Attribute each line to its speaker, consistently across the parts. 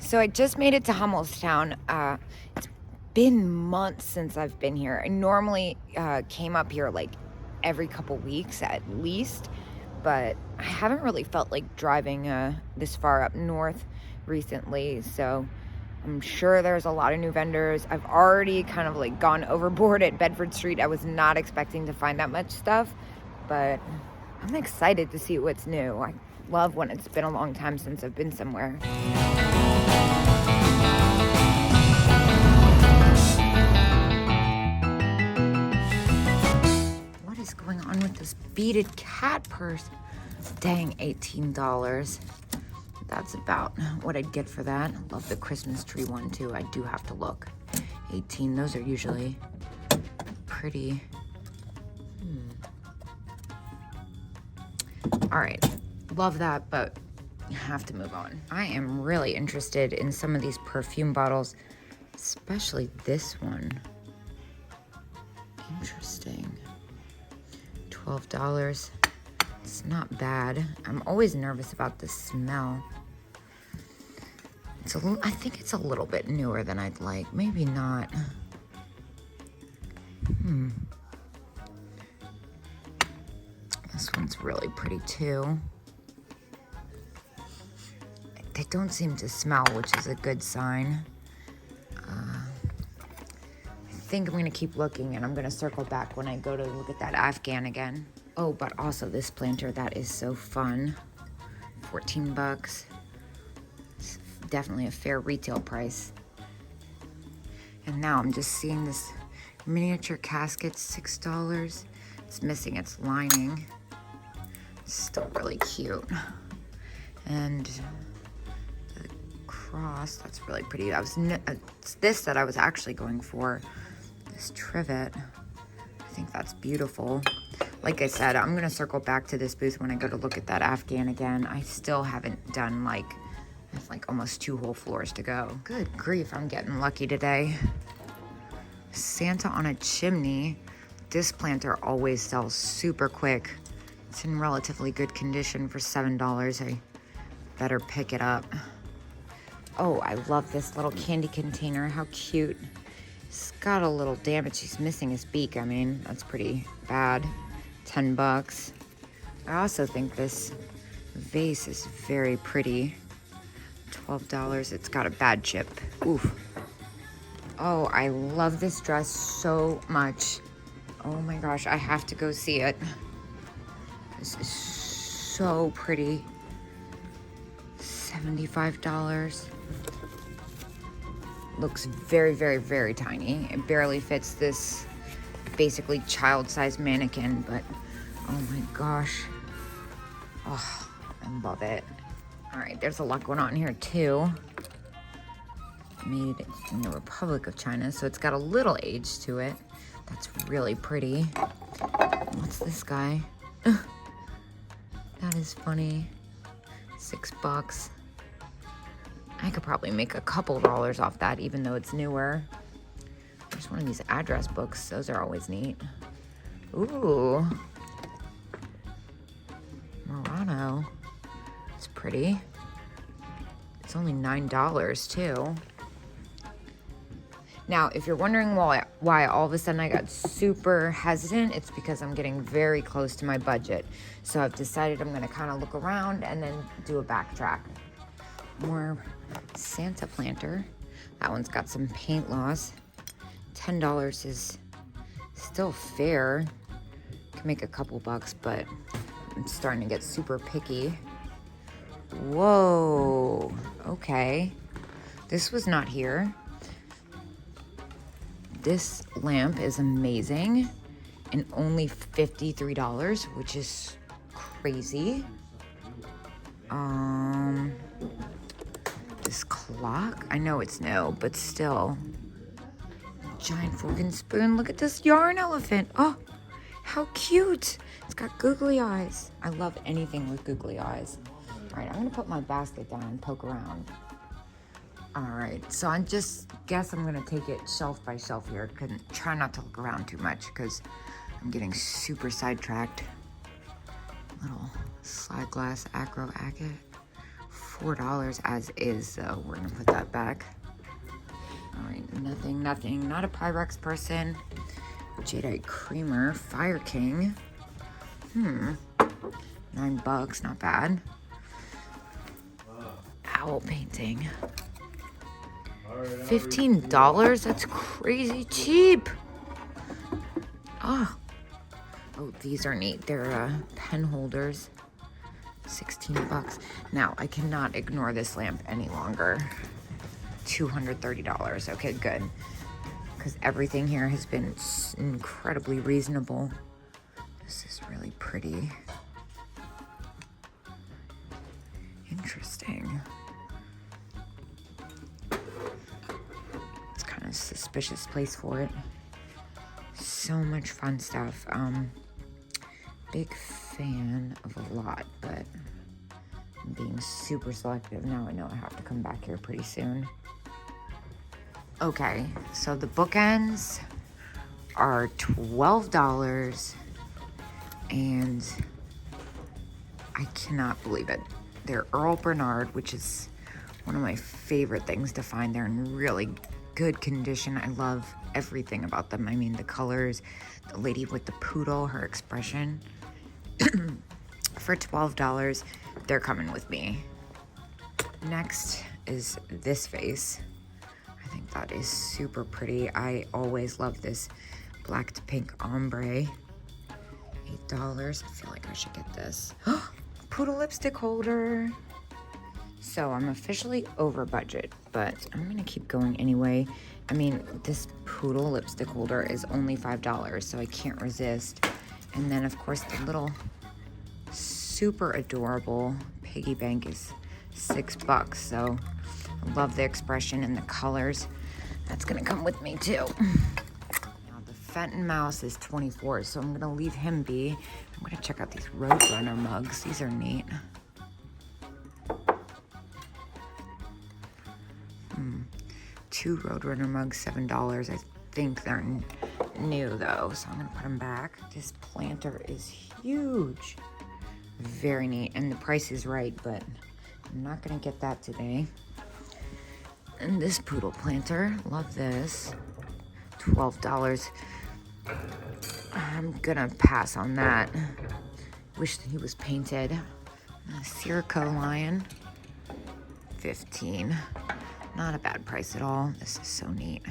Speaker 1: So I just made it to Hummelstown. It's been months since I've been here. I normally came up here like every couple weeks at least, but I haven't really felt like driving this far up north recently. So I'm sure there's a lot of new vendors. I've already kind of like gone overboard at Bedford Street. I was not expecting to find that much stuff, but I'm excited to see what's new. I love when it's been a long time since I've been somewhere. What is going on with this beaded cat purse? Dang, $18. That's about what I'd get for that. Love the Christmas tree one too. I do have to look. 18, those are usually pretty. All right, love that, but have to move on. I am really interested in some of these perfume bottles, especially this one. Interesting. $12. It's not bad. I'm always nervous about the smell. It's I think it's a little bit newer than I'd like. Maybe not. This one's really pretty too. They don't seem to smell, which is a good sign. I think I'm gonna keep looking, and I'm gonna circle back when I go to look at that Afghan again. Oh, but also this planter, that is so fun. 14 bucks. It's definitely a fair retail price. And now I'm just seeing this miniature casket, $6. It's missing its lining. It's still really cute. And the cross, that's really pretty. It's this that I was actually going for. This trivet. I think that's beautiful. Like I said, I'm gonna circle back to this booth when I go to look at that Afghan again. I still haven't done I have like almost 2 whole floors to go. Good grief, I'm getting lucky today. Santa on a chimney. This planter always sells super quick. It's in relatively good condition for $7. I better pick it up. Oh, I love this little candy container. How cute. It's got a little damage. He's missing his beak. I mean, that's pretty bad. 10 bucks. I also think this vase is very pretty. $12. It's got a bad chip. Oof. Oh, I love this dress so much. Oh my gosh, I have to go see it. This is so pretty. $75. Looks very, very, very tiny. It barely fits this basically child-sized mannequin, but oh my gosh. Oh, I love it. All right, there's a lot going on here too. Made in the Republic of China, so it's got a little age to it. That's really pretty. What's this guy? That is funny. $6. I could probably make a couple dollars off that, even though it's newer. There's one of these address books. Those are always neat. Ooh. Murano. It's pretty. It's only $9 too. Now, if you're wondering why all of a sudden I got super hesitant, it's because I'm getting very close to my budget. So I've decided I'm gonna kind of look around and then do a backtrack. More Santa planter. That one's got some paint loss. $10 is still fair. Can make a couple bucks, but I'm starting to get super picky. Whoa, okay. This was not here. This lamp is amazing and only $53, which is crazy. This clock, I know it's no, but still. Giant fork and spoon. Look at this yarn elephant. Oh, how cute. It's got googly eyes. I love anything with googly eyes. All right, I'm gonna put my basket down and poke around. All right, so I just guess I'm gonna take it shelf by shelf here. Try not to look around too much because I'm getting super sidetracked. Little slide glass acro agate, $4 as is, so we're gonna put that back. All right, nothing, not a Pyrex person. Jadeite Creamer, Fire King. $9, not bad. Owl painting. $15, that's crazy cheap. Oh, these are neat. They're pen holders. $16. Now, I cannot ignore this lamp any longer. $230. Okay, good. Because everything here has been incredibly reasonable. This is really pretty. Interesting. It's kind of a suspicious place for it. So much fun stuff. Big fan of a lot, but I'm being super selective. Now I know I have to come back here pretty soon. Okay, so the bookends are $12, and I cannot believe it. They're Earl Bernard, which is one of my favorite things to find. They're in really good condition. I love everything about them. I mean, the colors, the lady with the poodle, her expression. For $12, they're coming with me. Next is this vase. I think that is super pretty. I always love this black to pink ombre. $8. I feel like I should get this. Poodle lipstick holder. So I'm officially over budget, but I'm gonna keep going anyway. I mean, this poodle lipstick holder is only $5, so I can't resist. And then of course the little super adorable piggy bank is $6, so I love the expression and the colors. That's gonna come with me too. Now the Fenton Mouse is $24, so I'm gonna leave him be. I'm gonna check out these Roadrunner mugs. These are neat. Two Roadrunner mugs, $7. I think they're new though, so I'm gonna put them back. This planter is huge. Very neat, and the price is right, but I'm not gonna get that today. And this Poodle Planter, love this. $12. I'm gonna pass on that. Wish he was painted. Sirocco Lion, $15. Not a bad price at all. This is so neat.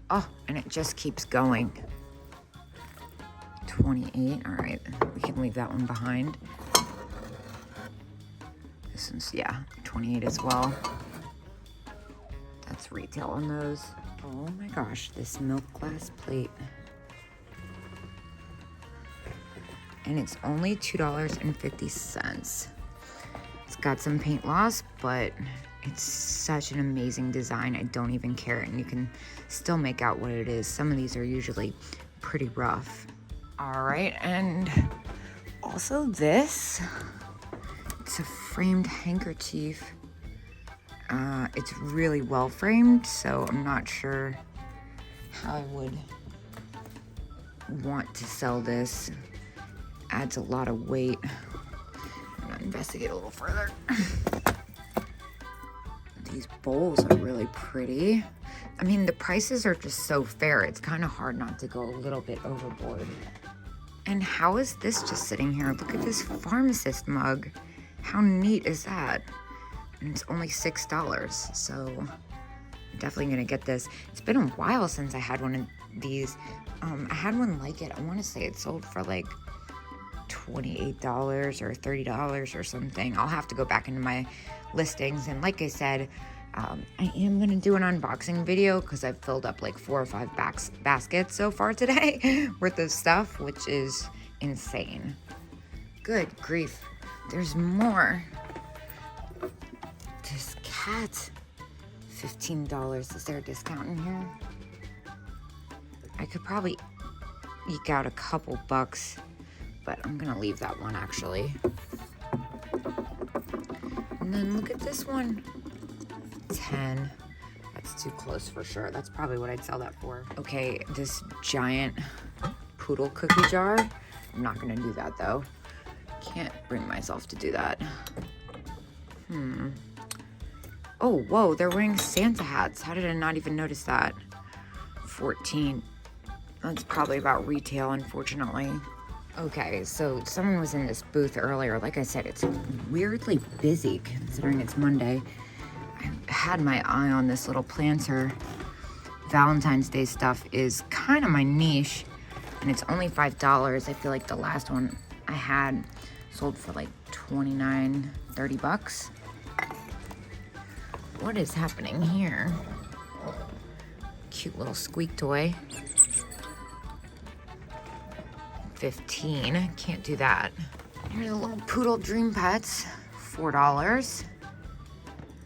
Speaker 1: Oh, and it just keeps going. $28. All right, we can leave that one behind. This one's, yeah, $28 as well. That's retail on those. Oh my gosh, this milk glass plate. And it's only $2.50. It's got some paint loss, but it's such an amazing design. I don't even care, and you can still make out what it is. Some of these are usually pretty rough. All right, and also this. It's a framed handkerchief. It's really well framed, so I'm not sure how I would want to sell this. Adds a lot of weight. I'm gonna investigate a little further. These bowls are really pretty. I mean, the prices are just so fair. It's kind of hard not to go a little bit overboard. And how is this just sitting here? Look at this Pharmacist Mug. How neat is that? And it's only $6, so I'm definitely gonna get this. It's been a while since I had one of these. I had one like it. I want to say it sold for like $28 or $30 or something. I'll have to go back into my listings, and like I said, I am gonna do an unboxing video because I've filled up like 4 or 5 baskets so far today worth of stuff, which is insane. Good grief, there's more. This cat, $15. Is there a discount in here? I could probably eke out a couple bucks, but I'm gonna leave that one actually. And then look at this one, 10. That's too close for sure. That's probably what I'd sell that for. Okay, this giant poodle cookie jar. I'm not gonna do that though. Can't bring myself to do that. Oh, whoa, they're wearing Santa hats. How did I not even notice that? 14. That's probably about retail, unfortunately. Okay, so someone was in this booth earlier. Like I said, it's weirdly busy considering it's Monday. I had my eye on this little planter. Valentine's Day stuff is kind of my niche, and it's only $5. I feel like the last one I had sold for like 29, 30 bucks. What is happening here? Cute little squeak toy. 15, can't do that. Here's a little poodle dream pets, $4.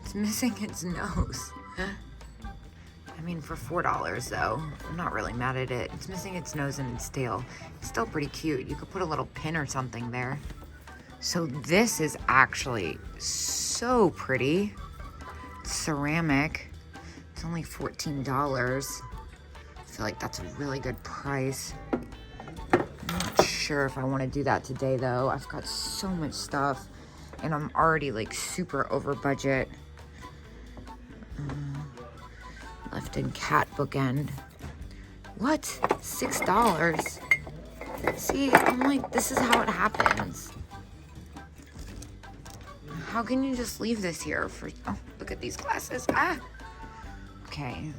Speaker 1: It's missing its nose. I mean, for $4 though, I'm not really mad at it. It's missing its nose and its tail. It's still pretty cute. You could put a little pin or something there. So this is actually so pretty. It's ceramic. It's only $14. I feel like that's a really good price. I'm not sure if I want to do that today though. I've got so much stuff and I'm already like super over budget. Left in cat bookend. What? $6? See, I'm like, this is how it happens. How can you just leave this here for, oh, look at these glasses. Ah! Okay.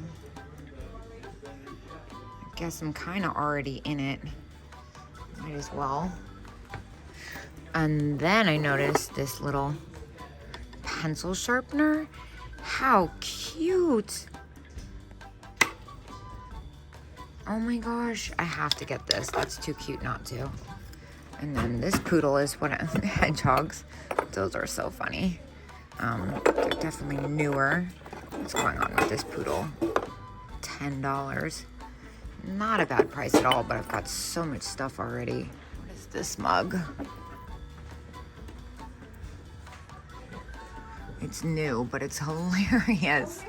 Speaker 1: I guess I'm kind of already in it. Might as well. And then I noticed this little pencil sharpener. How cute. Oh my gosh, I have to get this. That's too cute not to. And then this poodle is one of the hedgehogs. Those are so funny. They're definitely newer. What's going on with this poodle? $10. Not a bad price at all, but I've got so much stuff already. What is this mug? It's new, but it's hilarious.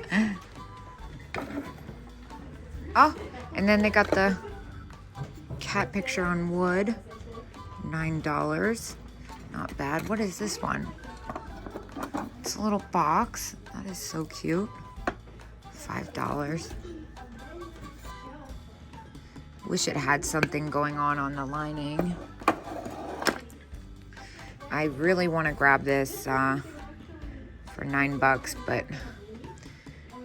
Speaker 1: Oh, and then they got the cat picture on wood. $9. Not bad. What is this one? It's a little box. That is so cute. $5. Wish it had something going on the lining. I really want to grab this for $9, but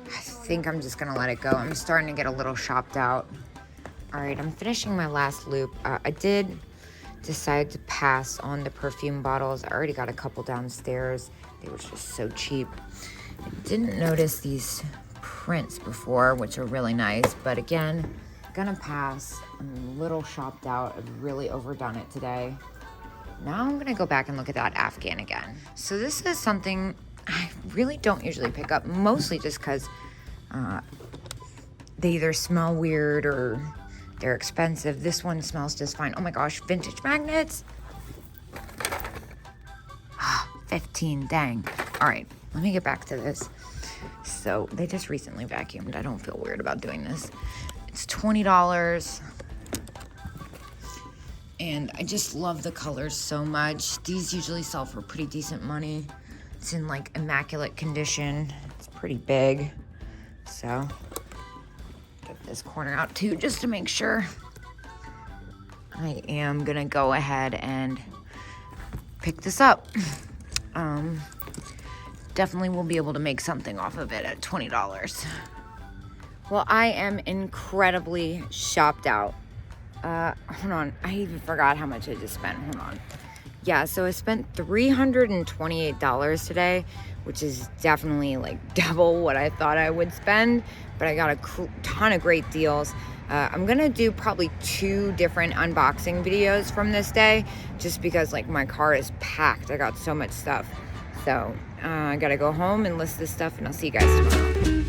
Speaker 1: I think I'm just gonna let it go. I'm starting to get a little shopped out. All right, I'm finishing my last loop. I did decide to pass on the perfume bottles. I already got a couple downstairs. They were just so cheap. I didn't notice these prints before, which are really nice, but again, gonna pass. I'm a little shopped out. I've really overdone it today. Now I'm gonna go back and look at that Afghan again. So this is something I really don't usually pick up, mostly just because they either smell weird or they're expensive. This one smells just fine. Oh my gosh, vintage magnets. 15, dang. All right, let me get back to this. So they just recently vacuumed. I don't feel weird about doing this. It's $20. And I just love the colors so much. These usually sell for pretty decent money. It's in like immaculate condition. It's pretty big. So get this corner out too, just to make sure. I am gonna go ahead and pick this up. Definitely will be able to make something off of it at $20. Well, I am incredibly shopped out. Hold on, I even forgot how much I just spent. Hold on. Yeah, so I spent $328 today, which is definitely like double what I thought I would spend, but I got a ton of great deals. I'm gonna do probably 2 different unboxing videos from this day, just because like my car is packed. I got so much stuff. So I gotta go home and list this stuff, and I'll see you guys tomorrow.